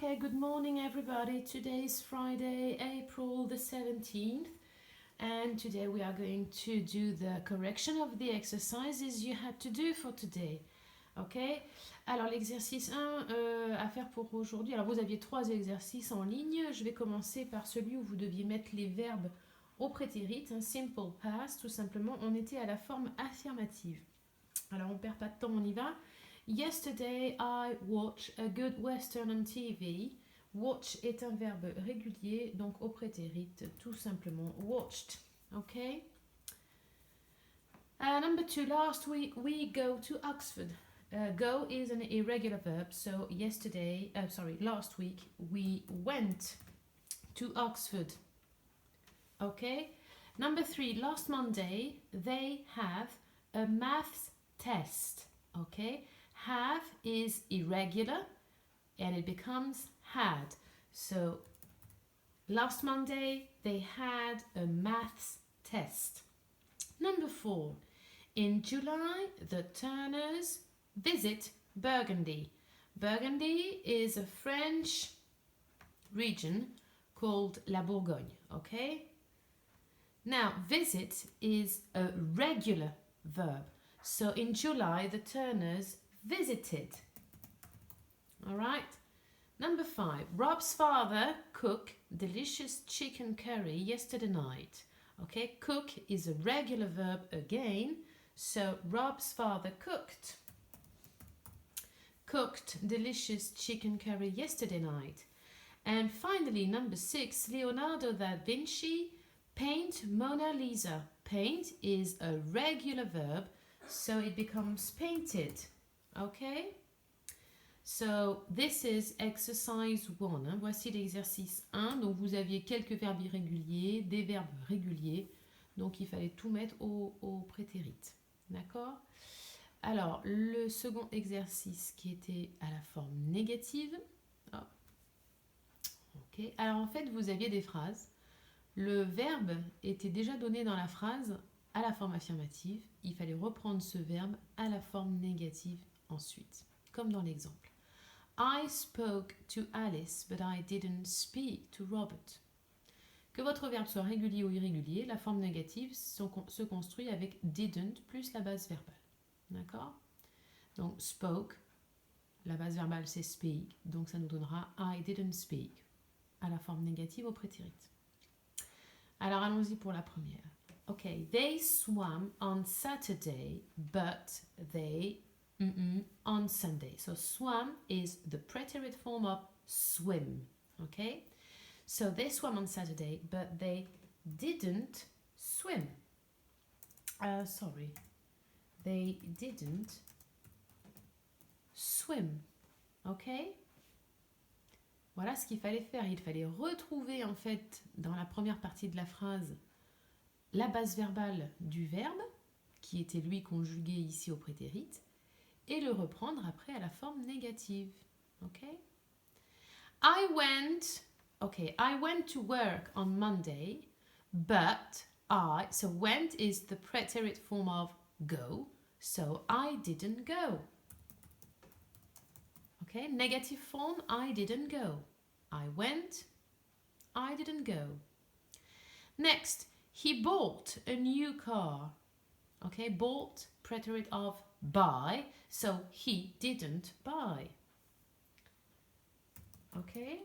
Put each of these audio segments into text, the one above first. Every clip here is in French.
Okay, good morning everybody. Today is Friday, April the 17th, and today we are going to do the correction of the exercises you had to do for today. Ok? Alors l'exercice 1 à faire pour aujourd'hui. Alors vous aviez 3 exercices en ligne. Je vais commencer par celui où vous deviez mettre les verbes au prétérit, un simple past, tout simplement. On était à la forme affirmative. Alors on perd pas de temps, on y va. Yesterday I watched a good western on TV. Watch est un verbe régulier, donc au prétérit, tout simplement watched. Okay? Number 2, last week we go to Oxford. Go is an irregular verb, so last week we went to Oxford. Okay? Number 3, last Monday they have a maths test. Okay? Have is irregular and it becomes had. So last Monday they had a maths test. Number 4, in July the Turners visit Burgundy. Burgundy is a French region called La Bourgogne, okay? Now, visit is a regular verb. So in July, the Turners visited. All right? Number 5, Rob's father cooked delicious chicken curry yesterday night. Okay, cook is a regular verb again. So Rob's father cooked delicious chicken curry yesterday night. And finally, number 6, Leonardo da Vinci paint Mona Lisa. Paint is a regular verb, so it becomes painted. Okay? So this is exercise 1. Voici l'exercice 1. Donc vous aviez quelques verbes irréguliers, des verbes réguliers. Donc il fallait tout mettre au prétérit. D'accord? Alors, le second exercice qui était à la forme négative. Oh. Ok. Alors en fait, vous aviez des phrases. Le verbe était déjà donné dans la phrase à la forme affirmative. Il fallait reprendre ce verbe à la forme négative ensuite, comme dans l'exemple. I spoke to Alice, but I didn't speak to Robert. Que votre verbe soit régulier ou irrégulier, la forme négative se construit avec didn't plus la base verbale. D'accord? Donc spoke, la base verbale c'est speak, donc ça nous donnera I didn't speak à la forme négative au prétérit. Alors allons-y pour la première. Ok, they swam on Saturday, but they on Sunday. So swam is the preterite form of swim. Okay, so they swam on Saturday, but they didn't swim. They didn't swim. Okay. Voilà ce qu'il fallait faire. Il fallait retrouver en fait dans la première partie de la phrase la base verbale du verbe qui était lui conjugué ici au prétérit et le reprendre après à la forme négative. Ok? I went to work on Monday, but so went is the preterite form of go, so I didn't go. Okay, negative form, I didn't go. I went, I didn't go. Next, he bought a new car. Okay, bought, preterite of buy, so he didn't buy. Okay,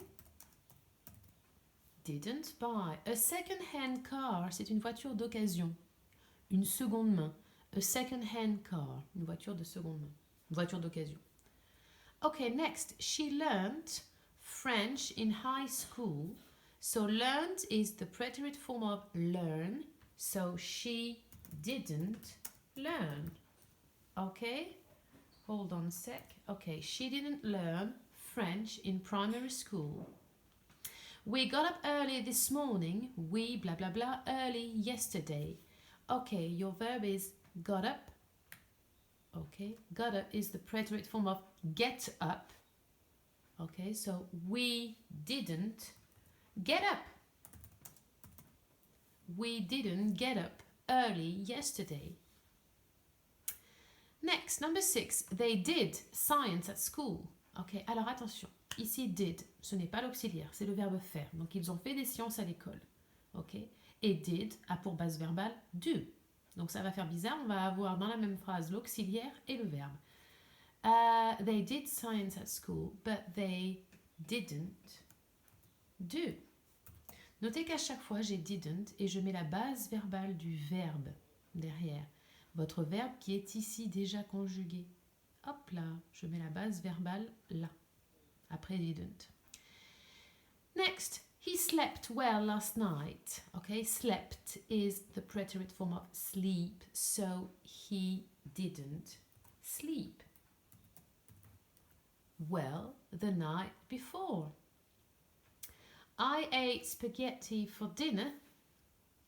didn't buy. A second-hand car, c'est une voiture d'occasion, une seconde main. A second-hand car, une voiture de seconde main, une voiture d'occasion. Okay, next, she learned French in high school. So learned is the preterite form of learn. So she didn't learn. Okay, hold on a sec. Okay, she didn't learn French in primary school. We got up early this morning. We blah blah blah early yesterday. Okay, your verb is got up. Okay, got up is the preterite form of get up. Okay, so we didn't get up. We didn't get up early yesterday. Next, number 6, they did science at school. Ok, alors attention. Ici, did, ce n'est pas l'auxiliaire, c'est le verbe faire. Donc, ils ont fait des sciences à l'école. Ok. Et did a pour base verbale do. Donc, ça va faire bizarre. On va avoir dans la même phrase l'auxiliaire et le verbe. They did science at school, but they didn't do. Notez qu'à chaque fois, j'ai didn't et je mets la base verbale du verbe derrière. Votre verbe qui est ici déjà conjugué. Hop là, je mets la base verbale là, après didn't. Next, he slept well last night. Okay, slept is the preterite form of sleep, so he didn't sleep well the night before. I ate spaghetti for dinner.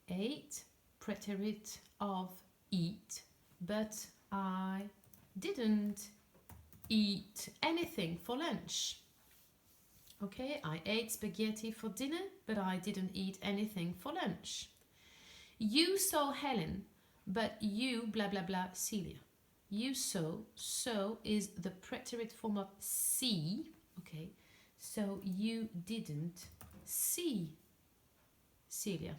Ate, preterite of eat, but I didn't eat anything for lunch. Okay, I ate spaghetti for dinner, but I didn't eat anything for lunch. You saw Helen, but you blah blah blah Celia. You saw, so is the preterite form of see. Okay, so you didn't see Celia.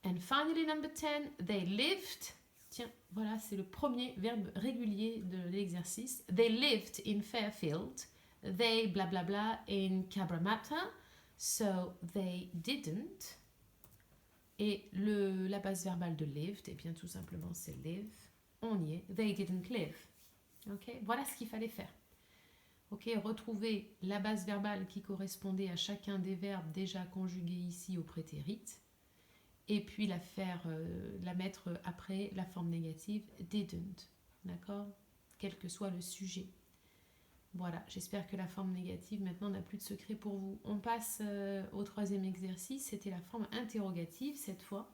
And finally, number 10, they lived. Tiens, voilà, c'est le premier verbe régulier de l'exercice. They lived in Fairfield. They blah blah blah in Cabramatta. So they didn't. Et la base verbale de lived, eh bien tout simplement c'est live. On y est. They didn't live. Ok, voilà ce qu'il fallait faire. Ok, retrouver la base verbale qui correspondait à chacun des verbes déjà conjugués ici au prétérit. Et puis la mettre après la forme négative didn't. D'accord? Quel que soit le sujet. Voilà, j'espère que la forme négative maintenant n'a plus de secret pour vous. On passe au troisième exercice, c'était la forme interrogative cette fois.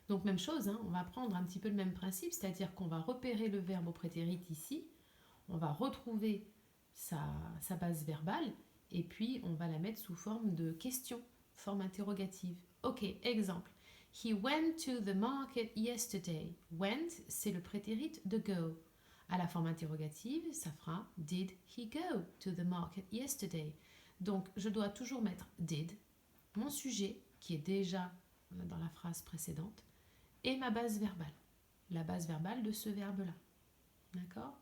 Donc même chose, hein, on va prendre un petit peu le même principe, c'est-à-dire qu'on va repérer le verbe au prétérit ici, on va retrouver sa base verbale, et puis on va la mettre sous forme de question, forme interrogative. Ok, exemple. He went to the market yesterday. Went, c'est le prétérit de go. À la forme interrogative, ça fera did he go to the market yesterday? Donc, je dois toujours mettre did, mon sujet, qui est déjà dans la phrase précédente, et ma base verbale. La base verbale de ce verbe-là. D'accord?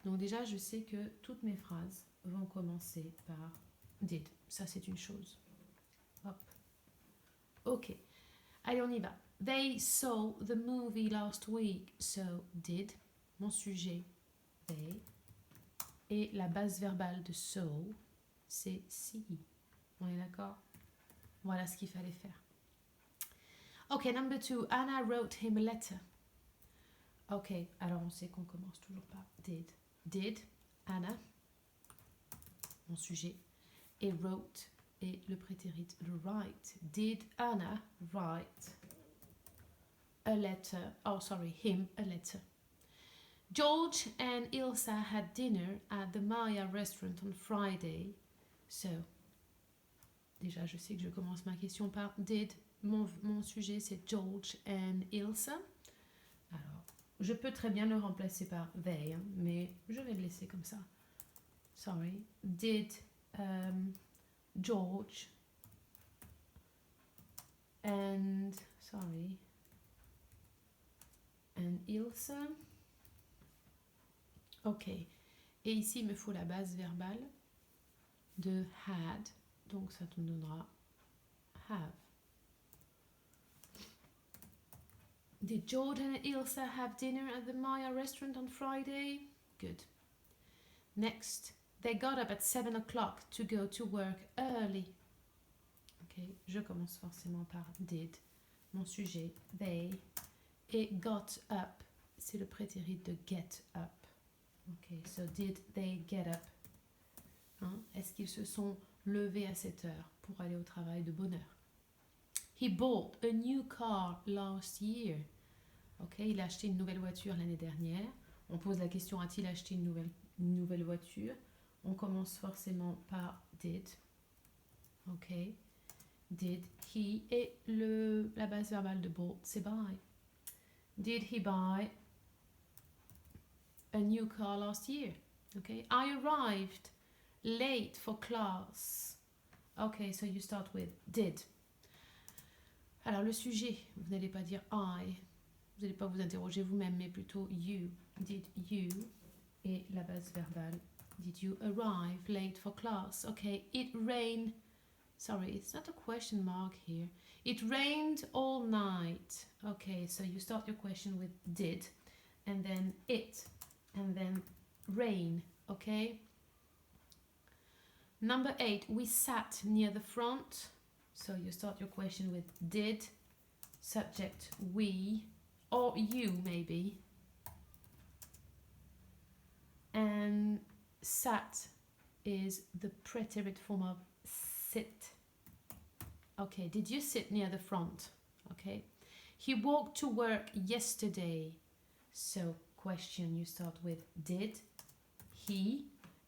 Donc déjà, je sais que toutes mes phrases vont commencer par did. Ça, c'est une chose. Hop. Ok. Allez, on y va. They saw the movie last week, so did, mon sujet, they, et la base verbale de saw, c'est see. On est d'accord? Voilà ce qu'il fallait faire. Ok, number 2, Anna wrote him a letter. Ok, alors on sait qu'on commence toujours par did. Did, Anna, mon sujet, et wrote, et le prétérit, le write. Did Anna write a letter? Oh, sorry, him a letter. George and Ilsa had dinner at the Maya restaurant on Friday. So, déjà, je sais que je commence ma question par did. Mon sujet, c'est George and Ilsa. Alors, je peux très bien le remplacer par they, hein, mais je vais le laisser comme ça. Sorry. Did George and, sorry, and Ilsa. Ok. Et ici, il me faut la base verbale de had. Donc, ça te donnera have. Did George and Ilsa have dinner at the Maya restaurant on Friday? Good. Next, they got up at 7 o'clock to go to work early. Ok, je commence forcément par did. Mon sujet, they. Et got up, c'est le prétérit de get up. Ok, so did they get up? Hein? Est-ce qu'ils se sont levés à 7 heures pour aller au travail de bonne heure? He bought a new car last year. Ok, il a acheté une nouvelle voiture l'année dernière. On pose la question, a-t-il acheté une nouvelle voiture? On commence forcément par did. Ok, did he, et la base verbale de bought, c'est buy. Did he buy a new car last year? Okay, I arrived late for class. Okay, so you start with did. Alors le sujet, vous n'allez pas dire I, vous n'allez pas vous interroger vous-même, mais plutôt you. Did you? Et la base verbale. Did you arrive late for class? Okay, it rained. Sorry, it's not a question mark here. It rained all night. Okay, so you start your question with did, and then it, and then rain. Okay. Number 8, we sat near the front. So you start your question with did, subject we, or you maybe. And sat is the preterite form of sit. Okay, did you sit near the front? Okay. He walked to work yesterday. So question, you start with did, he,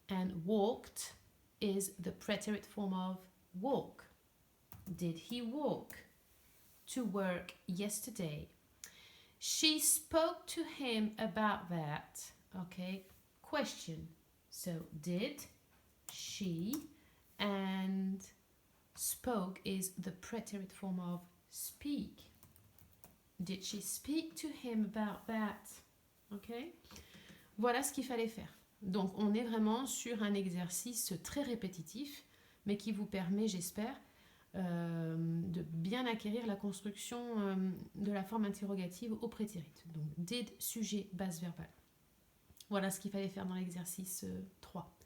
and walked is the preterite form of walk. Did he walk to work yesterday? She spoke to him about that. Okay, question. So did, she, and spoke is the preterite form of speak. Did she speak to him about that? Okay. Voilà ce qu'il fallait faire. Donc on est vraiment sur un exercice très répétitif, mais qui vous permet, j'espère, de bien acquérir la construction de la forme interrogative au prétérit. Donc did, sujet, base verbale. Voilà ce qu'il fallait faire dans l'exercice 3.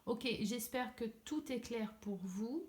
Ok, j'espère que tout est clair pour vous.